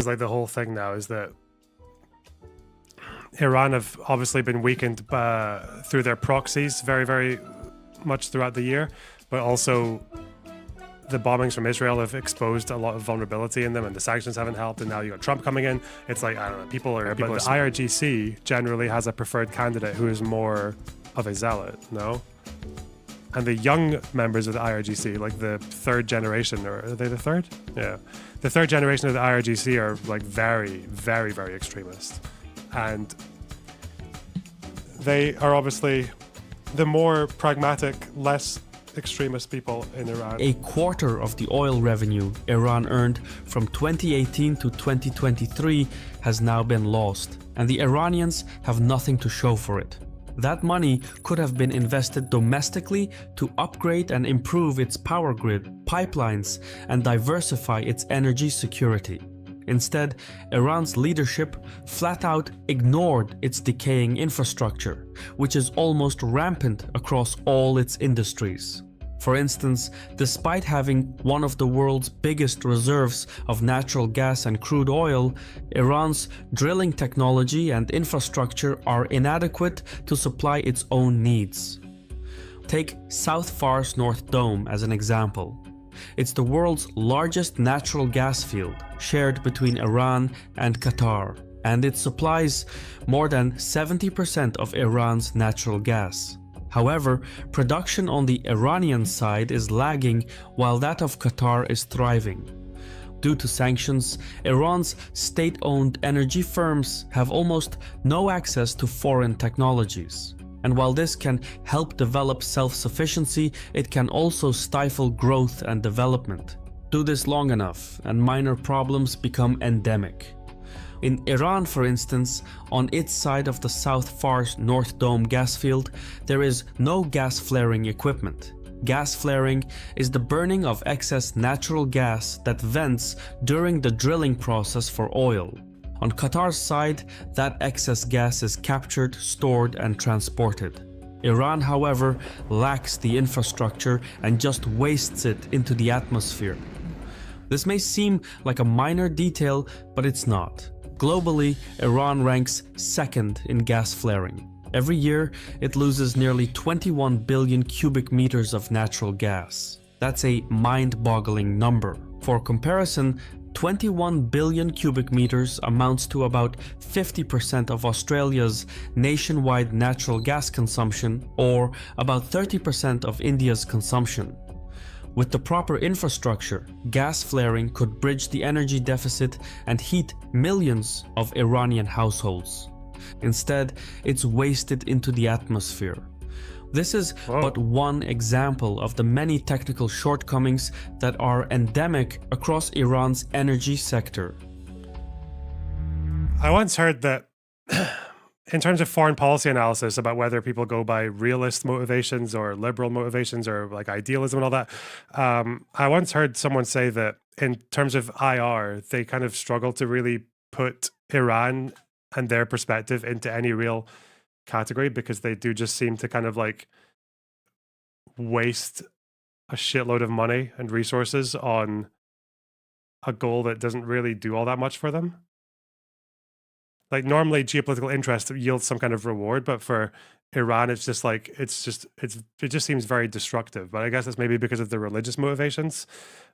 It's like the whole thing now is that Iran have obviously been weakened through their proxies very, very much throughout the year, but also the bombings from Israel have exposed a lot of vulnerability in them, and the sanctions haven't helped. And now you got Trump coming in. It's like, I don't know, people are. But the IRGC generally has a preferred candidate who is more of a zealot, no? And the young members of the IRGC, like the third generation, or are they the third? Yeah, the third generation of the IRGC are like very, very, very extremist, and they are obviously the more pragmatic, less extremist people in Iran. A quarter of the oil revenue Iran earned from 2018 to 2023 has now been lost, and the Iranians have nothing to show for it. That money could have been invested domestically to upgrade and improve its power grid, pipelines, and diversify its energy security. Instead, Iran's leadership flat out ignored its decaying infrastructure, which is almost rampant across all its industries. For instance, despite having one of the world's biggest reserves of natural gas and crude oil, Iran's drilling technology and infrastructure are inadequate to supply its own needs. Take South Far's North Dome as an example. It's the world's largest natural gas field, shared between Iran and Qatar, and it supplies more than 70% of Iran's natural gas. However, production on the Iranian side is lagging while that of Qatar is thriving. Due to sanctions, Iran's state-owned energy firms have almost no access to foreign technologies. And while this can help develop self-sufficiency, it can also stifle growth and development. Do this long enough, and minor problems become endemic. In Iran, for instance, on its side of the South Far's North Dome gas field, there is no gas flaring equipment. Gas flaring is the burning of excess natural gas that vents during the drilling process for oil. On Qatar's side, that excess gas is captured, stored, and transported. Iran, however, lacks the infrastructure and just wastes it into the atmosphere. This may seem like a minor detail, but it's not. Globally, Iran ranks second in gas flaring. Every year, it loses nearly 21 billion cubic meters of natural gas. That's a mind-boggling number. For comparison, 21 billion cubic meters amounts to about 50% of Australia's nationwide natural gas consumption, or about 30% of India's consumption. With the proper infrastructure, gas flaring could bridge the energy deficit and heat millions of Iranian households. Instead, it's wasted into the atmosphere. This is but one example of the many technical shortcomings that are endemic across Iran's energy sector. I once heard that in terms of foreign policy analysis about whether people go by realist motivations or liberal motivations or like idealism and all that, I once heard someone say that in terms of IR, they kind of struggle to really put Iran and their perspective into any real category, because they do just seem to kind of like waste a shitload of money and resources on a goal that doesn't really do all that much for them. Like normally geopolitical interest yields some kind of reward, but for Iran, it's just like, it just seems very destructive. But I guess it's maybe because of the religious motivations.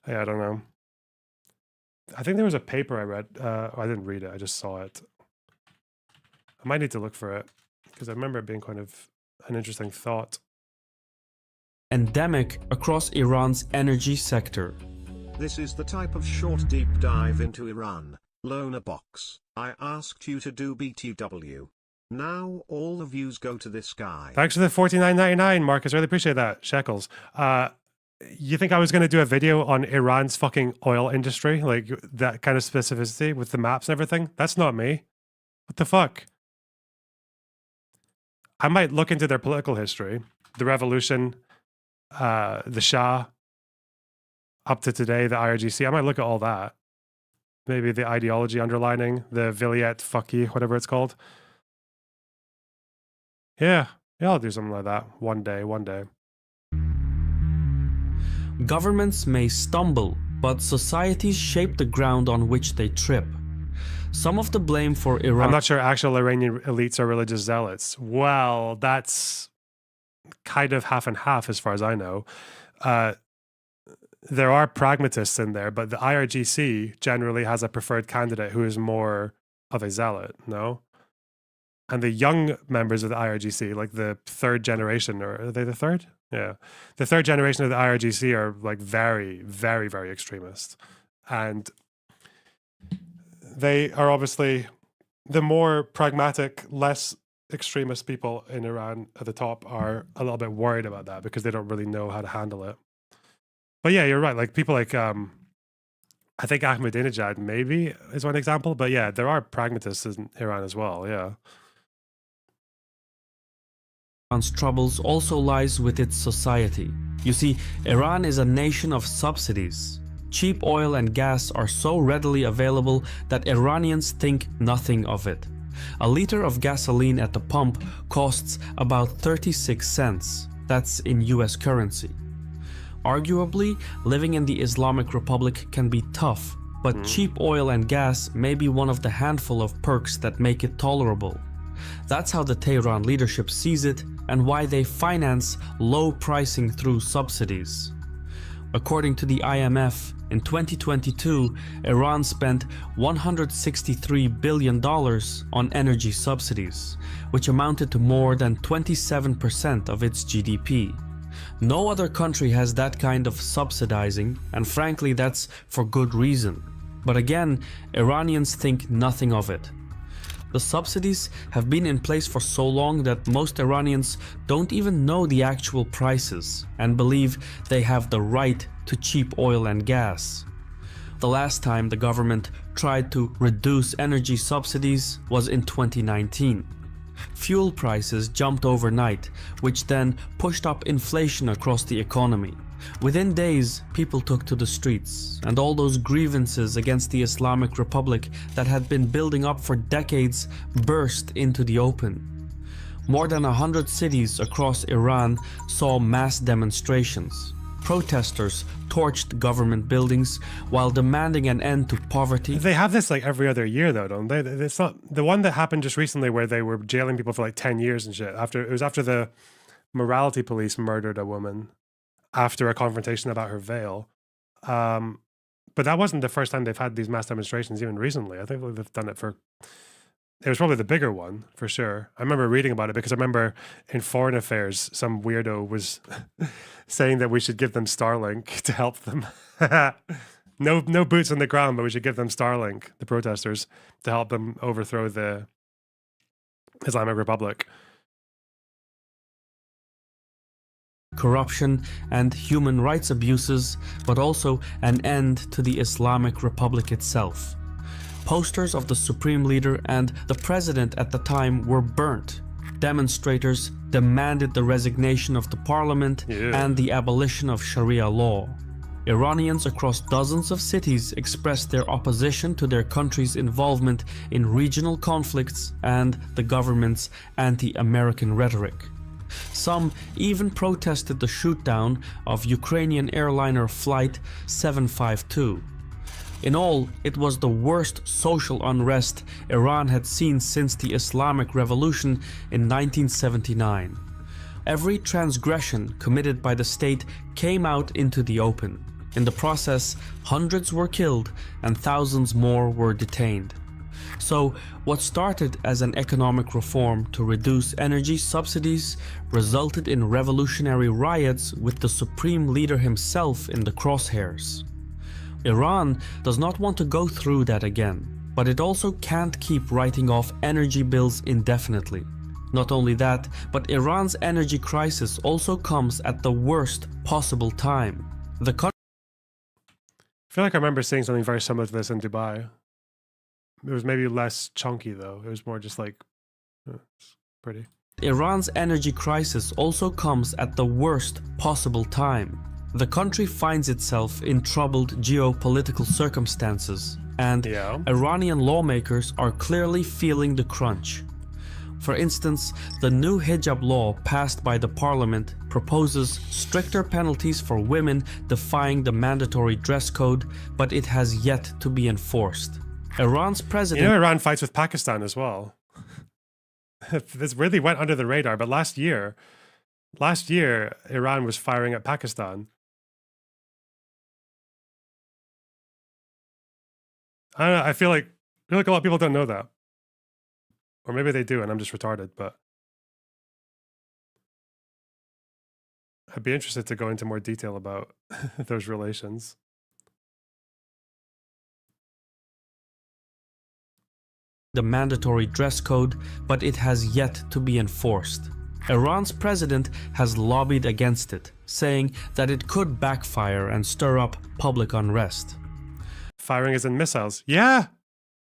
I don't know. I think there was a paper I read. I didn't read it. I just saw it. I might need to look for it, because I remember it being kind of an interesting thought. Endemic across Iran's energy sector. This is the type of short deep dive into Iran. Lonerbox, I asked you to do BTW. Now all the views go to this guy. Thanks for the $49.99, Marcus. Really appreciate that. Shekels. You think I was going to do a video on Iran's fucking oil industry? Like that kind of specificity with the maps and everything? That's not me. What the fuck? I might look into their political history, the revolution, the Shah, up to today, the IRGC. I might look at all that. Maybe the ideology underlining the Vilayet Faqih, whatever it's called. Yeah, I'll do something like that one day. Governments may stumble, but societies shape the ground on which they trip. Some of the blame for I'm Iran not sure actual Iranian elites are religious zealots. Well, that's kind of half and half as far as I know. There are pragmatists in there, but the IRGC generally has a preferred candidate who is more of a zealot, no? And the young members of the IRGC, like the third generation, or are they the third? Yeah. The third generation of the IRGC are like very, very, very extremist. And they are obviously the more pragmatic, less extremist people in Iran at the top are a little bit worried about that because they don't really know how to handle it. But yeah, you're right. Like people like, I think Ahmadinejad maybe is one example, but yeah, there are pragmatists in Iran as well. Yeah. Iran's troubles also lies with its society. You see, Iran is a nation of subsidies. Cheap oil and gas are so readily available that Iranians think nothing of it. A liter of gasoline at the pump costs about 36 cents. That's in US currency. Arguably, living in the Islamic Republic can be tough, but cheap oil and gas may be one of the handful of perks that make it tolerable. That's how the Tehran leadership sees it and why they finance low pricing through subsidies. According to the IMF, in 2022, Iran spent $163 billion on energy subsidies, which amounted to more than 27% of its GDP. No other country has that kind of subsidizing, and frankly that's for good reason. But again, Iranians think nothing of it. The subsidies have been in place for so long that most Iranians don't even know the actual prices and believe they have the right to cheap oil and gas. The last time the government tried to reduce energy subsidies was in 2019. Fuel prices jumped overnight, which then pushed up inflation across the economy. Within days, people took to the streets, and all those grievances against the Islamic Republic that had been building up for decades burst into the open. More than 100 cities across Iran saw mass demonstrations. Protesters torched government buildings while demanding an end to poverty. They have this like every other year though, don't they? It's not the one that happened just recently where they were jailing people for like 10 years and shit. It was after the morality police murdered a woman after a confrontation about her veil. But that wasn't the first time they've had these mass demonstrations even recently. I think they've done it for... It was probably the bigger one, for sure. I remember reading about it because I remember in Foreign Affairs, some weirdo was saying that we should give them Starlink to help them. No boots on the ground, but we should give them Starlink, the protesters, to help them overthrow the Islamic Republic. Corruption and human rights abuses, but also an end to the Islamic Republic itself. Posters of the supreme leader and the president at the time were burnt. Demonstrators demanded the resignation of the parliament and the abolition of Sharia law. Iranians across dozens of cities expressed their opposition to their country's involvement in regional conflicts and the government's anti-American rhetoric. Some even protested the shootdown of Ukrainian airliner Flight 752. In all, it was the worst social unrest Iran had seen since the Islamic Revolution in 1979. Every transgression committed by the state came out into the open. In the process, hundreds were killed and thousands more were detained. So, what started as an economic reform to reduce energy subsidies resulted in revolutionary riots with the supreme leader himself in the crosshairs. Iran does not want to go through that again, but it also can't keep writing off energy bills indefinitely. Not only that, but Iran's energy crisis also comes at the worst possible time. The country... I feel like I remember seeing something very similar to this in Dubai. It was maybe less chunky though. It was more just like, it's pretty. Iran's energy crisis also comes at the worst possible time. The country finds itself in troubled geopolitical circumstances, and Iranian lawmakers are clearly feeling the crunch. For instance, the new hijab law passed by the parliament proposes stricter penalties for women defying the mandatory dress code, but it has yet to be enforced. Iran's president... You know, Iran fights with Pakistan as well. This really went under the radar, but last year, Iran was firing at Pakistan. I don't know, I feel like a lot of people don't know that. Or maybe they do and I'm just retarded, but I'd be interested to go into more detail about those relations. The mandatory dress code, but it has yet to be enforced. Iran's president has lobbied against it, saying that it could backfire and stir up public unrest. Firing is in missiles. Yeah!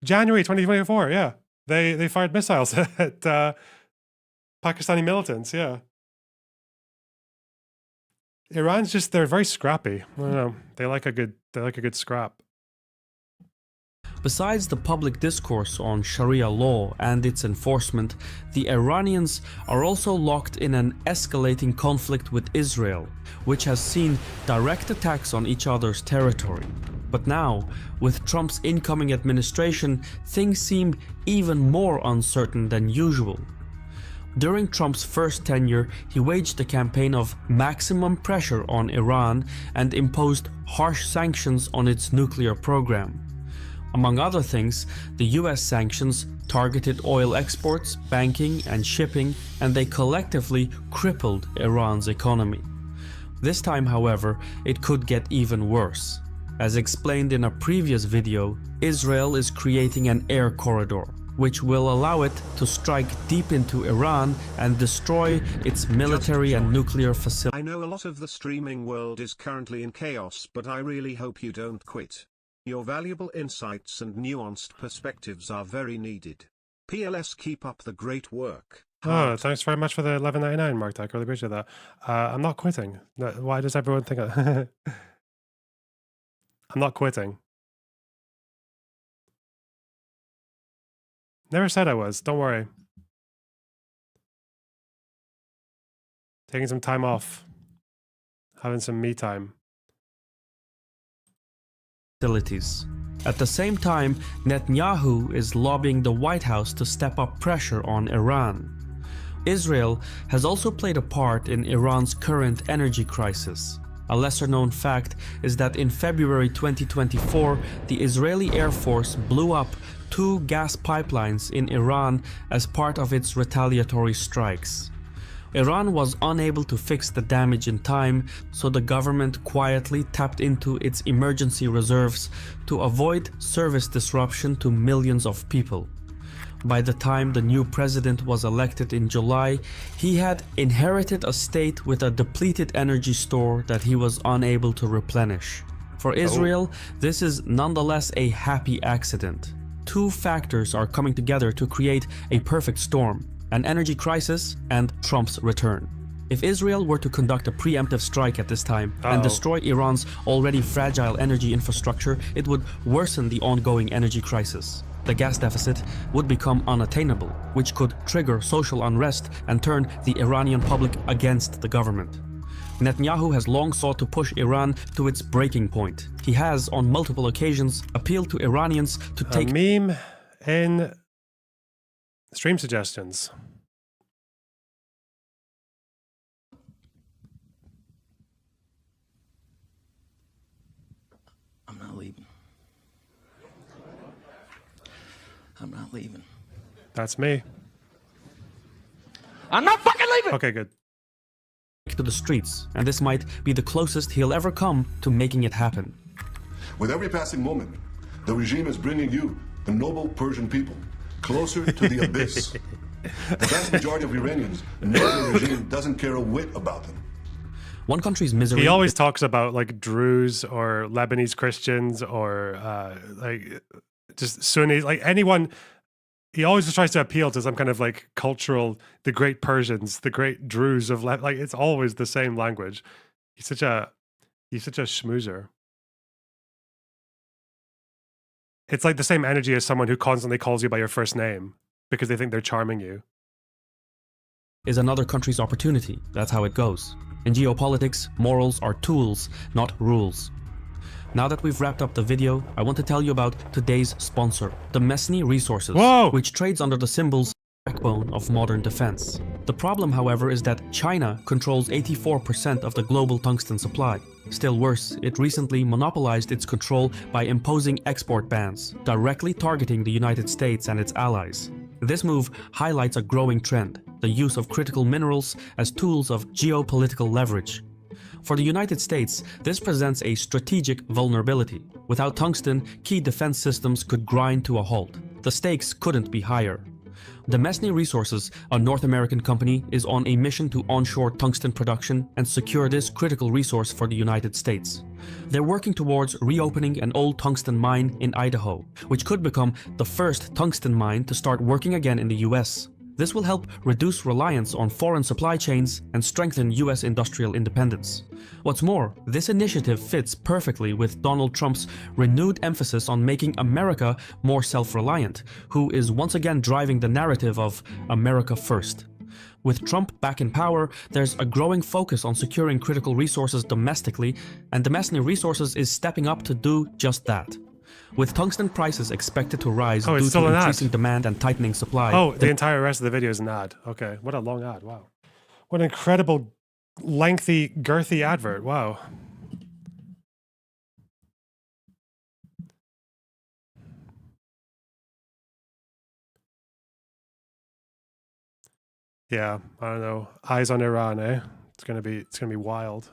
January 2024, yeah. They fired missiles at Pakistani militants, yeah. Iran's just, they're very scrappy. I don't know. They like a good scrap. Besides the public discourse on Sharia law and its enforcement, the Iranians are also locked in an escalating conflict with Israel, which has seen direct attacks on each other's territory. But now, with Trump's incoming administration, things seem even more uncertain than usual. During Trump's first tenure, he waged a campaign of maximum pressure on Iran and imposed harsh sanctions on its nuclear program. Among other things, the US sanctions targeted oil exports, banking and shipping, and they collectively crippled Iran's economy. This time, however, it could get even worse. As explained in a previous video, Israel is creating an air corridor, which will allow it to strike deep into Iran and destroy its military and nuclear facilities. I know a lot of the streaming world is currently in chaos, but I really hope you don't quit. Your valuable insights and nuanced perspectives are very needed. PLS, keep up the great work. Oh, thanks very much for the $11.99, Mark Tech. Really appreciate that. I'm not quitting. Why does everyone think I'm not quitting? Never said I was. Don't worry. Taking some time off. Having some me time. At the same time, Netanyahu is lobbying the White House to step up pressure on Iran. Israel has also played a part in Iran's current energy crisis. A lesser-known fact is that in February 2024, the Israeli Air Force blew up 2 gas pipelines in Iran as part of its retaliatory strikes. Iran was unable to fix the damage in time, so the government quietly tapped into its emergency reserves to avoid service disruption to millions of people. By the time the new president was elected in July, he had inherited a state with a depleted energy store that he was unable to replenish. For Israel, this is nonetheless a happy accident. 2 factors are coming together to create a perfect storm: an energy crisis and Trump's return. If Israel were to conduct a preemptive strike at this time and destroy Iran's already fragile energy infrastructure, it would worsen the ongoing energy crisis. The gas deficit would become unattainable, which could trigger social unrest and turn the Iranian public against the government. Netanyahu has long sought to push Iran to its breaking point. He has, on multiple occasions, appealed to Iranians to take... A meme in stream suggestions. I'm not leaving. I'm not leaving. That's me. I'm not fucking leaving! Okay, good. to the streets, and this might be the closest he'll ever come to making it happen. With every passing moment, the regime is bringing you, the noble Persian people, closer to the abyss. The vast majority of Iranians know the regime doesn't care a whit about them. One country's misery... He always talks about like Druze or Lebanese Christians or like just Sunnis, like anyone. He always just tries to appeal to some kind of like cultural, the great Persians, the great Druze of like it's always the same language. He's such a schmoozer. It's like the same energy as someone who constantly calls you by your first name because they think they're charming you. Is another country's opportunity. That's how it goes. In geopolitics, morals are tools, not rules. Now that we've wrapped up the video, I want to tell you about today's sponsor, Demesny Resources, Whoa! which trades under the symbols backbone of modern defense. The problem, however, is that China controls 84% of the global tungsten supply. Still worse, it recently monopolized its control by imposing export bans, directly targeting the United States and its allies. This move highlights a growing trend, the use of critical minerals as tools of geopolitical leverage. For the United States, this presents a strategic vulnerability. Without tungsten, key defense systems could grind to a halt. The stakes couldn't be higher. Demesny Resources, a North American company, is on a mission to onshore tungsten production and secure this critical resource for the United States. They're working towards reopening an old tungsten mine in Idaho, which could become the first tungsten mine to start working again in the US. This will help reduce reliance on foreign supply chains and strengthen US industrial independence. What's more, this initiative fits perfectly with Donald Trump's renewed emphasis on making America more self-reliant, who is once again driving the narrative of America first. With Trump back in power, there's a growing focus on securing critical resources domestically, and Demesny Resources is stepping up to do just that. With tungsten prices expected to rise Oh, it's due still to an ad. increasing demand and tightening supply. Oh, the entire rest of the video is an ad. Okay, what a long ad. Wow. What an incredible, lengthy, girthy advert. Wow. Yeah, I don't know. Eyes on Iran, eh? It's gonna be wild.